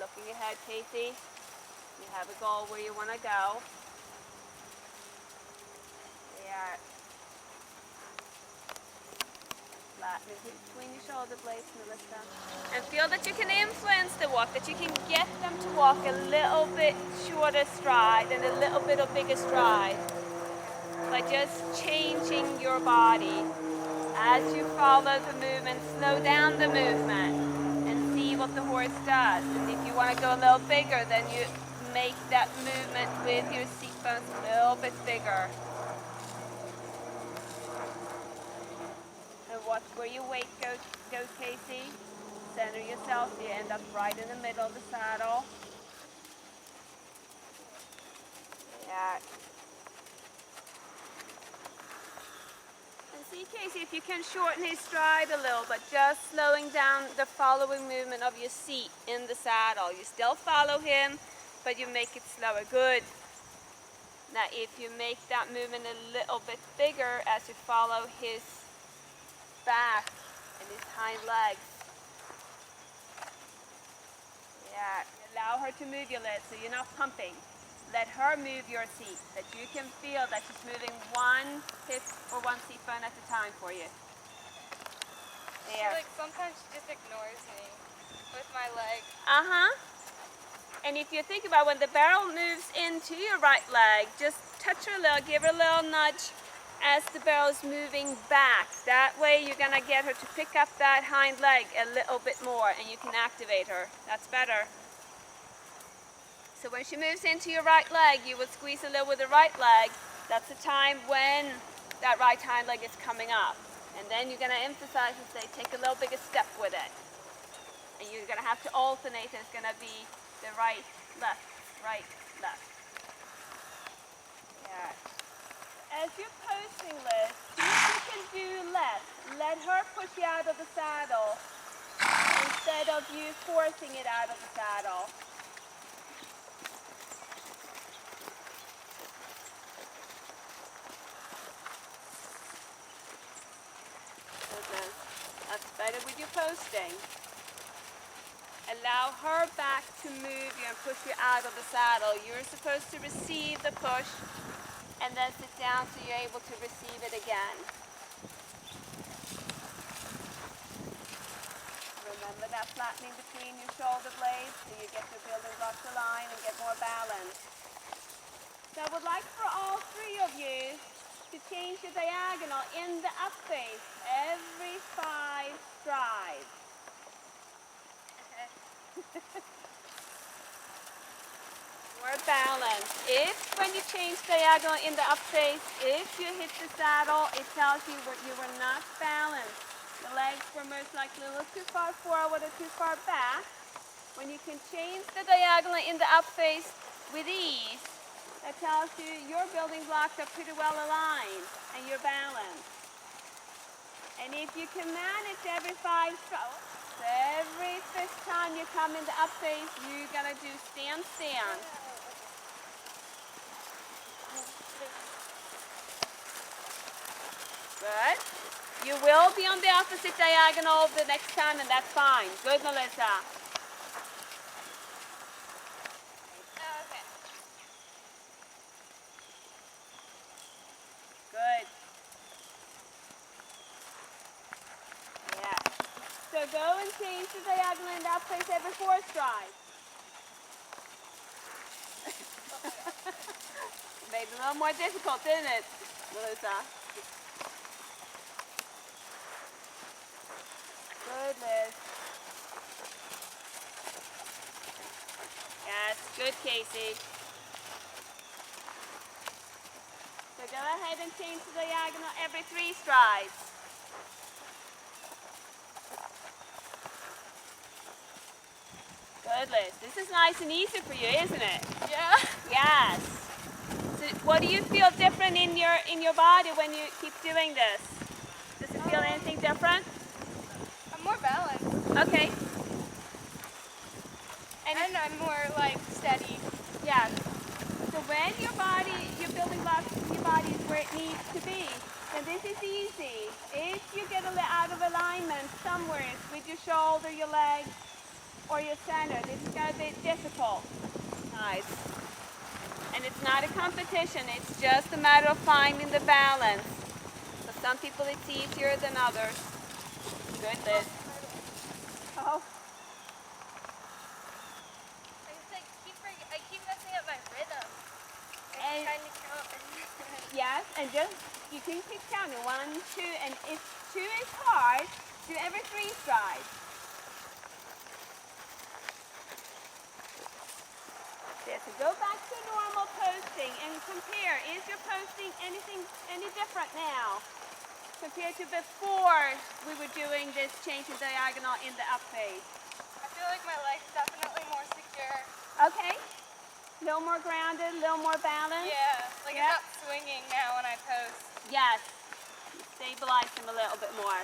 looking ahead, Casey. You have a goal where you want to go. There. Flatten it between your shoulder blades, Melissa. And feel that you can influence the walk, that you can get them to walk a little bit shorter stride and a little bit of bigger stride. By just changing your body. As you follow the movement, slow down the movement and see what the horse does. And if you want to go a little bigger, then you make that movement with your seat bones a little bit bigger. And watch where your weight goes, Casey. Center yourself so you end up right in the middle of the saddle. Yeah. And see, Casey, if you can shorten his stride a little, but just slowing down the following movement of your seat in the saddle. You still follow him, but you make it slower. Good. Now, if you make that movement a little bit bigger as you follow his back and his hind legs. Yeah. Allow her to move your legs so you're not pumping. Let her move your seat, that you can feel that she's moving one hip or one seat bone at a time for you. There. Like sometimes she just ignores me with my leg. And if you think about when the barrel moves into your right leg, just touch her a little, give her a little nudge as the barrel is moving back. That way you're going to get her to pick up that hind leg a little bit more and you can activate her. That's better. So when she moves into your right leg, you will squeeze a little with the right leg. That's the time when that right hind leg is coming up. And then you're going to emphasize and say, take a little bigger step with it. And you're going to have to alternate. It's going to be the right, left, right, left. Yeah. As you're posting, Liz, see if you can do less. Let her push you out of the saddle instead of you forcing it out of the saddle. That's better with your posting. Allow her back to move you and push you out of the saddle. You're supposed to receive the push and then sit down so you're able to receive it again. Remember that flattening between your shoulder blades so you get your building blocks aligned and get more balance. So I would like for all three of you to change your diagonal in the up face every 5 strides. More balance. If when you change diagonal in the up face, if you hit the saddle, it tells you that you were not balanced. The legs were most likely a little too far forward or too far back. When you can change the diagonal in the up face with ease, that tells you your building blocks are pretty well aligned and you're balanced. And if you can manage every 5 strokes, every 5th time you come in the up face, you're going to do stand, stand. Good. You will be on the opposite diagonal the next time, and that's fine. Good, Melissa. Good. Yeah. So go and change the diagonal in that place every 4 strides. Maybe a little more difficult, isn't it, Melissa? Good, Liz. Yes, good, Casey. So go ahead and change the diagonal every 3 strides. Good, Liz. This is nice and easy for you, isn't it? Yeah. Yes. So what do you feel different in your body when you keep doing this? Does it feel anything different? I'm more balanced. Okay. And I'm more like steady. Yeah. So when your building blocks, your body is where it needs to be, then this is easy. If you get a little out of alignment somewhere with your shoulder, your leg, or your center. This is going to be difficult, guys. And it's not a competition, it's just a matter of finding the balance. For some people it's easier than others. Good, Liz. Oh. I keep messing up my rhythm. And Trying to count. yes, and just, you can keep counting. 1, 2, and if 2 is hard, do every 3 strides. There, so go back to normal posting and compare. Is your posting any different now compared to before we were doing this change in diagonal in the up phase? I feel like my leg's definitely more secure. Okay. A little more grounded, a little more balanced. Yeah, like it's not swinging now when I post. Yes. Stabilize them a little bit more.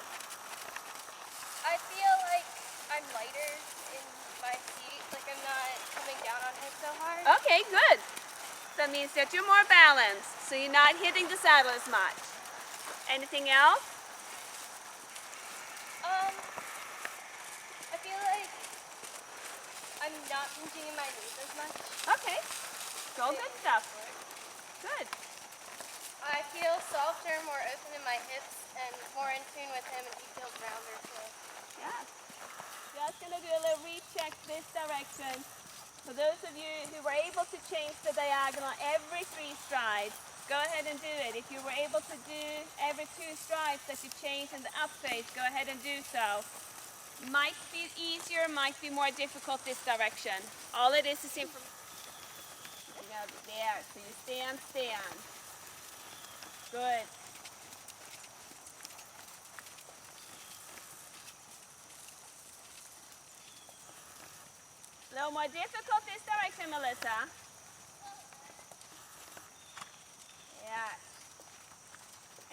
I feel like I'm lighter in my feet, like I'm not coming down on him so hard. Okay, good. That means that you're more balanced, so you're not hitting the saddle as much. Anything else? I feel like I'm not pinching in my knees as much. Okay. It's all good stuff. Good. I feel softer, more open in my hips, and more in tune with him, and he feels rounder too. Yeah. Just going to do a little recheck this direction. For those of you who were able to change the diagonal every 3 strides, go ahead and do it. If you were able to do every 2 strides that you changed in the up phase, go ahead and do so. Might be easier, might be more difficult this direction. All it is information. There, so you stand. Good. A little more difficult this direction, Melissa. Yeah.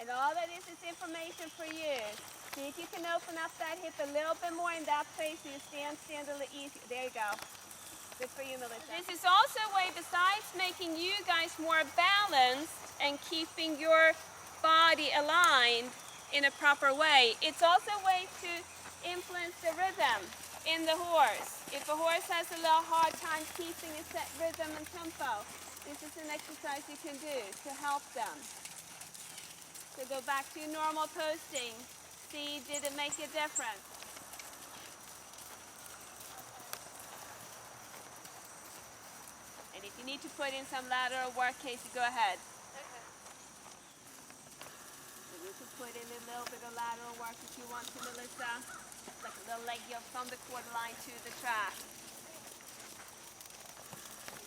And all that is information for you. See if you can open up that hip a little bit more in that phase so you stand a little easier. There you go. Good for you, Melissa. This is also a way, besides making you guys more balanced and keeping your body aligned in a proper way, it's also a way to influence the rhythm in the horse. If a horse has a little hard time keeping a set rhythm and tempo, this is an exercise you can do to help them. So go back to your normal posting. See, did it make a difference? And if you need to put in some lateral work, Casey, go ahead. Okay. So you can put in a little bit of lateral work if you want to, Melissa. Like a little leg yield from the quarter line to the track.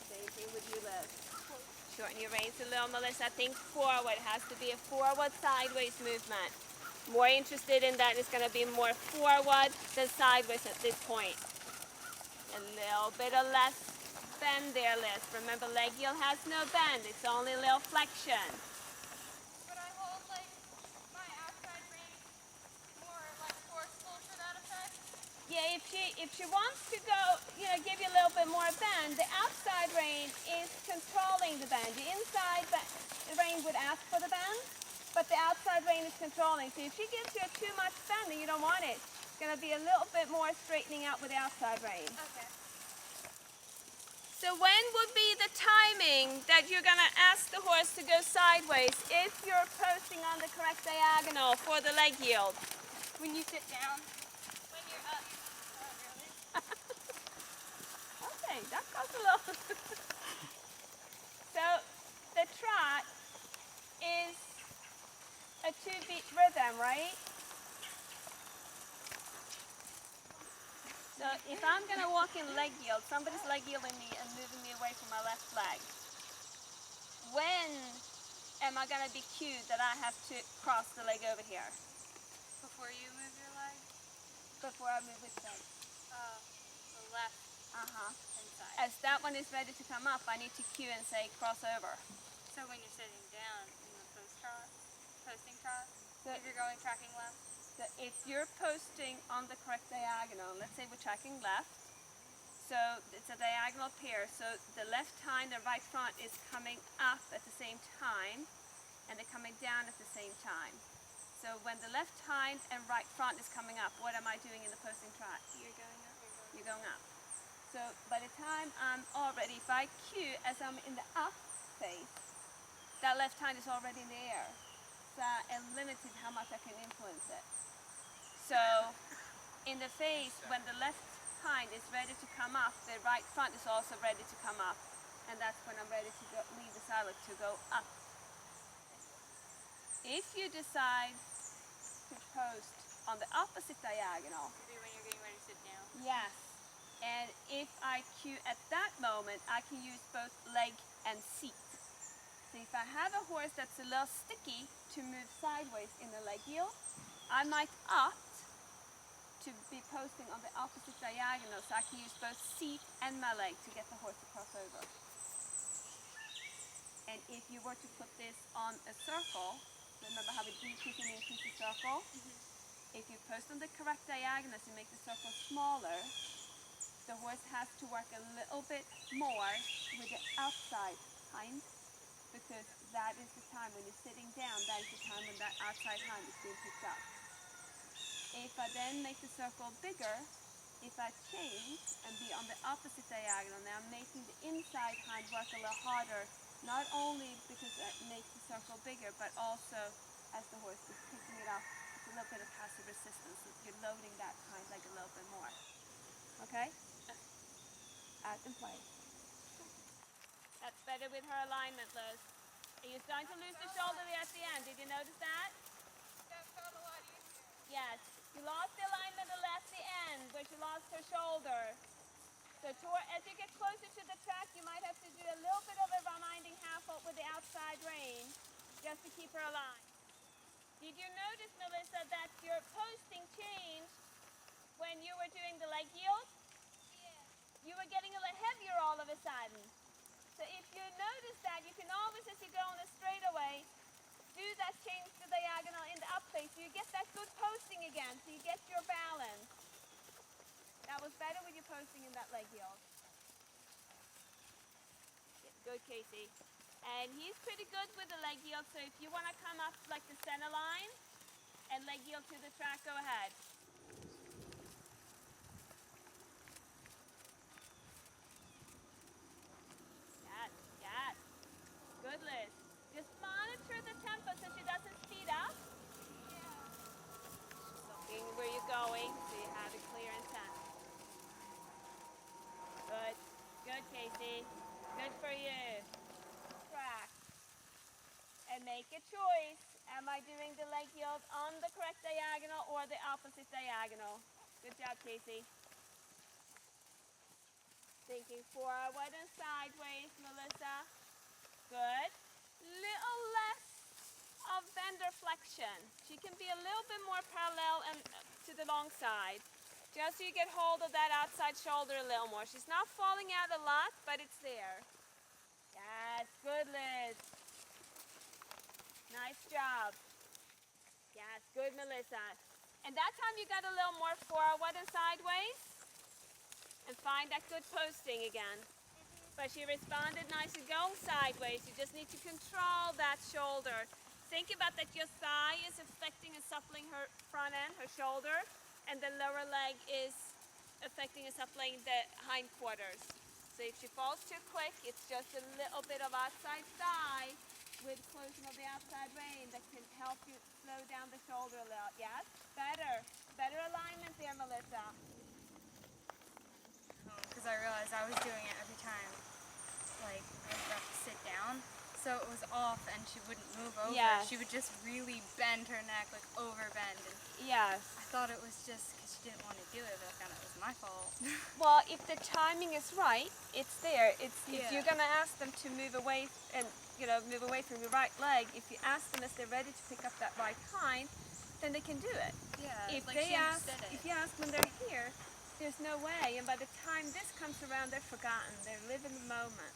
Same thing with you, Liz. Shorten your reins a little, Melissa. Think forward. It has to be a forward sideways movement. More interested in that is going to be more forward than sideways at this point. A little bit of less bend there, Liz. Remember, leg yield has no bend. It's only a little flexion. Could I hold like my outside rein more like forceful for that effect? Yeah, if she wants to go, give you a little bit more bend, the outside rein is controlling the bend. The inside rein would ask for the bend, but the outside rein is controlling. So if she gives you too much bend and you don't want it, it's going to be a little bit more straightening out with the outside rein. Okay. So when would be the timing that you're going to ask the horse to go sideways if you're posting on the correct diagonal for the leg yield? When you sit down? When you're up? Oh, really? Okay, that goes a little. So the trot is a 2-beat rhythm, right? So if I'm going to walk in leg yield, somebody's leg yielding me and moving me away from my left leg. When am I going to be cued that I have to cross the leg over here? Before you move your leg? Before I move which leg? The left inside. As that one is ready to come up, I need to cue and say cross over. So when you're sitting down in the posting trot, So if you're going tracking left? So if you're posting on the correct diagonal, let's say we're tracking left, so it's a diagonal pair, so the left hind and right front is coming up at the same time, and they're coming down at the same time. So when the left hind and right front is coming up, what am I doing in the posting trot? You're going up. you're going up. So by the time I'm already, if I cue as I'm in the up phase, that left hind is already in the air. So I'm limited how much I can influence it. So in the phase when the left hind is ready to come up, the right front is also ready to come up. And that's when I'm ready to go, leave the saddle to go up. If you decide to post on the opposite diagonal, When you're getting ready to sit down. yes, and if I cue at that moment, I can use both leg and seat. So if I have a horse that's a little sticky to move sideways in the leg yield, I might opt to be posting on the opposite diagonal so I can use both seat and my leg to get the horse to cross over. And if you were to put this on a circle, remember how we decrease and increase the circle? If you post on the correct diagonals and make the circle smaller, the horse has to work a little bit more with the outside hind, because that is the time when you're sitting down, that is the time when that outside hind is being picked up. If I then make the circle bigger, if I change and be on the opposite diagonal, now I'm making the inside hind work a little harder, not only because I make the circle bigger, but also as the horse is picking it up, it's a little bit of passive resistance, so you're loading that hind leg a little bit more. Okay? Out and play. That's better with her alignment, Liz. And you're starting to lose the shoulder there at the end. Did you notice that? That felt a lot easier. Yes. You lost the alignment at the end, but you lost her shoulder. So as you get closer to the track, you might have to do a little bit of a reminding half up with the outside rein, just to keep her aligned. Did you notice, Melissa, that your posting changed when you were doing the leg yield? Yeah. You were getting a little heavier all of a sudden. So if you notice that, you can always, as you go on a straightaway, do that change to diagonal in the up phase, so you get that good posting again, so you get your balance. That was better with you posting in that leg yield. Good, Casey. And he's pretty good with the leg yield, so if you want to come up like the center line and leg yield to the track, go ahead. Yes, yes. Good, Liz. Just monitor the tempo so she doesn't speed up. Yeah. Looking where you're going so you have it clear and set. Good. Good, Casey. Good for you. Track. And make a choice. Am I doing the leg yield on the correct diagonal or the opposite diagonal? Good job, Casey. Thinking forward and sideways, Melissa. Good. Little less of vendor flexion. She can be a little bit more parallel and to the long side. Just so you get hold of that outside shoulder a little more. She's not falling out a lot, but it's there. Yes, good, Liz. Nice job. Yes, good, Melissa. And that time you got a little more forward and sideways. And find that good posting again. But she responded nicely going sideways. You just need to control that shoulder. Think about that your thigh is affecting and suppling her front end, her shoulder, and the lower leg is affecting and suppling the hindquarters. So if she falls too quick, it's just a little bit of outside thigh with closing of the outside rein that can help you slow down the shoulder a little. Yes, better alignment there, Melissa. Because I realized I was doing it every time, like, I was about to sit down, so it was off and she wouldn't move over. Yes. She would just really bend her neck, like overbend, and Yes. I thought it was just because she didn't want to do it, but I found it was my fault. Well, if the timing is right, it's there. If Yeah. you're gonna ask them to move away and move away from your right leg, if you ask them as they're ready to pick up that right hind, then they can do it. Yeah, If like they she ask, understood it. if you ask when they're here, there's no way. And by the time this comes around, they're forgotten. They live in the moment.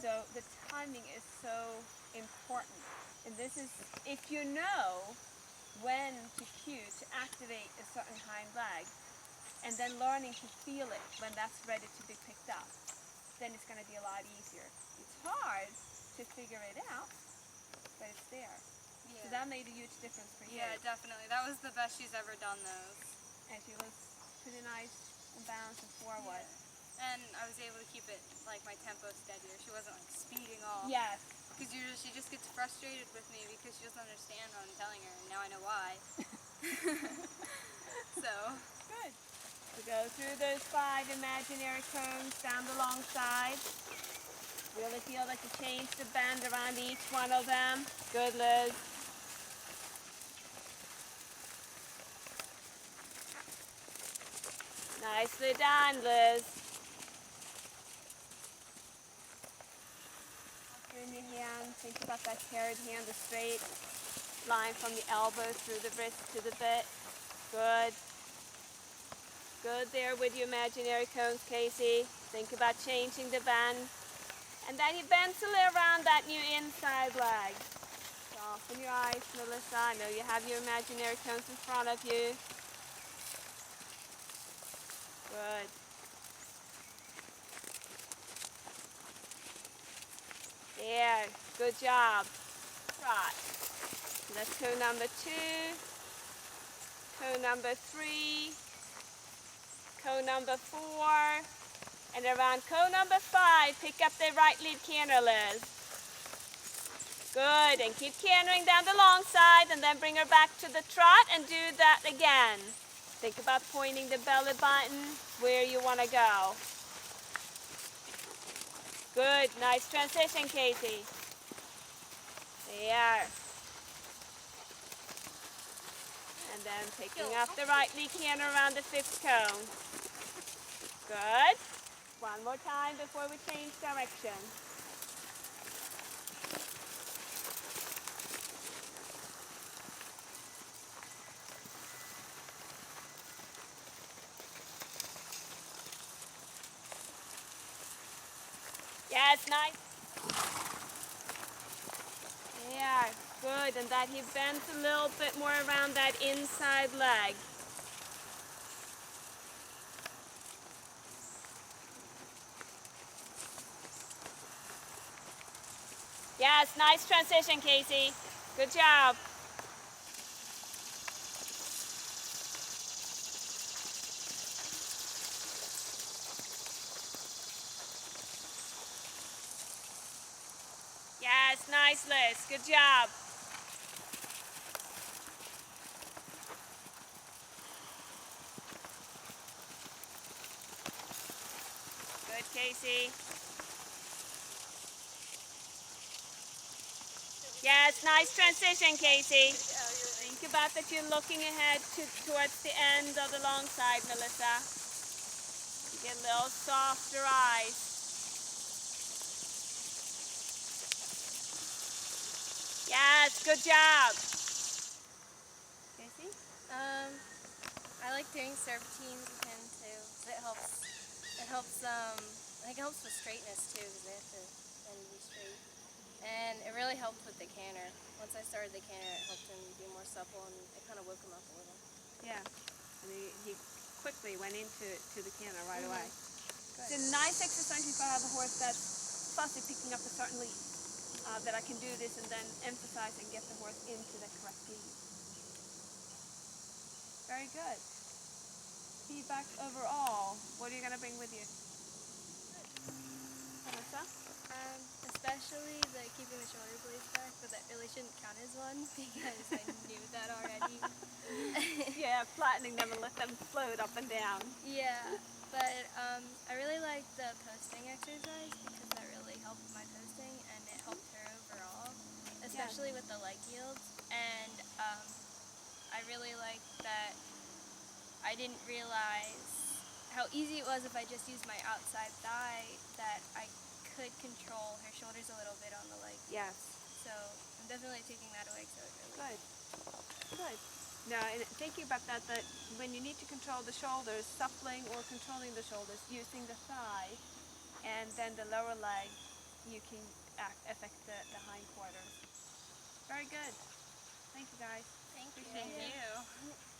So the timing is so important. And this is, if you know when to cue to activate a certain hind leg, and then learning to feel it when that's ready to be picked up, then it's going to be a lot easier. It's hard to figure it out, but it's there. Yeah. So that made a huge difference for you. Yeah, definitely. That was the best she's ever done those. And she was pretty nice and bouncing forward. Yeah. And I was able to keep it, like, my tempo steadier. She wasn't, like, speeding off. Yes. Because usually she just gets frustrated with me because she doesn't understand what I'm telling her, and now I know why. So. Good. So go through those 5 imaginary cones down the long side. Really feel that you change the bend around each one of them. Good, Liz. Nicely done, Liz. In your hand, think about that carried hand, the straight line from the elbow through the wrist to the bit. Good. Good there with your imaginary cones, Casey. Think about changing the bend. And then you bend a little around that new inside leg. Soften your eyes, Melissa. I know you have your imaginary cones in front of you. Good. There, good job. Right. Let's go number 2, toe number 3, toe number 4, and around toe number 5, pick up the right lead canter, Liz. Good, and keep cantering down the long side, and then bring her back to the trot and do that again. Think about pointing the belly button where you want to go. Good, nice transition, Casey. There. And then picking up the right knee canter around the 5th cone. Good. One more time before we change direction. Yes, nice. Yeah, good. And that he bends a little bit more around that inside leg. Yes, nice transition, Casey. Good job. Yes, nice, Liz. Good job. Good, Casey. Yes, nice transition, Casey. Think about that you're looking ahead towards the end of the long side, Melissa. You get a little softer eyes. Yes, good job. Casey? I like doing serpentines with him too. It helps. I think it helps with straightness too, because they have to then be straight. And it really helped with the canter. Once I started the canter, it helped him be more supple, and it kind of woke him up a little. Yeah. And he quickly went into the canter right away. Good. It's a nice exercise if I have a horse that's fussy picking up a certain lead. That I can do this and then emphasize and get the horse into the correct lead. Very good. Feedback overall. What are you going to bring with you? Melissa? Especially the keeping the shoulder blades back, but that really shouldn't count as one because I knew that already. Yeah, flattening them and let them float up and down. Yeah, but I really like the posting exercise because that really helped my posting and it helped her overall, especially with the leg yields. And I really liked that I didn't realize how easy it was if I just used my outside thigh that I could control her shoulders a little bit on the leg. Yes. So I'm definitely taking that away. So it really Good. Now, and thinking about that when you need to control the shoulders, suppling or controlling the shoulders, using the thigh and then the lower leg, you can affect the hindquarters. Very good. Thank you, guys. Thank you. Thank you.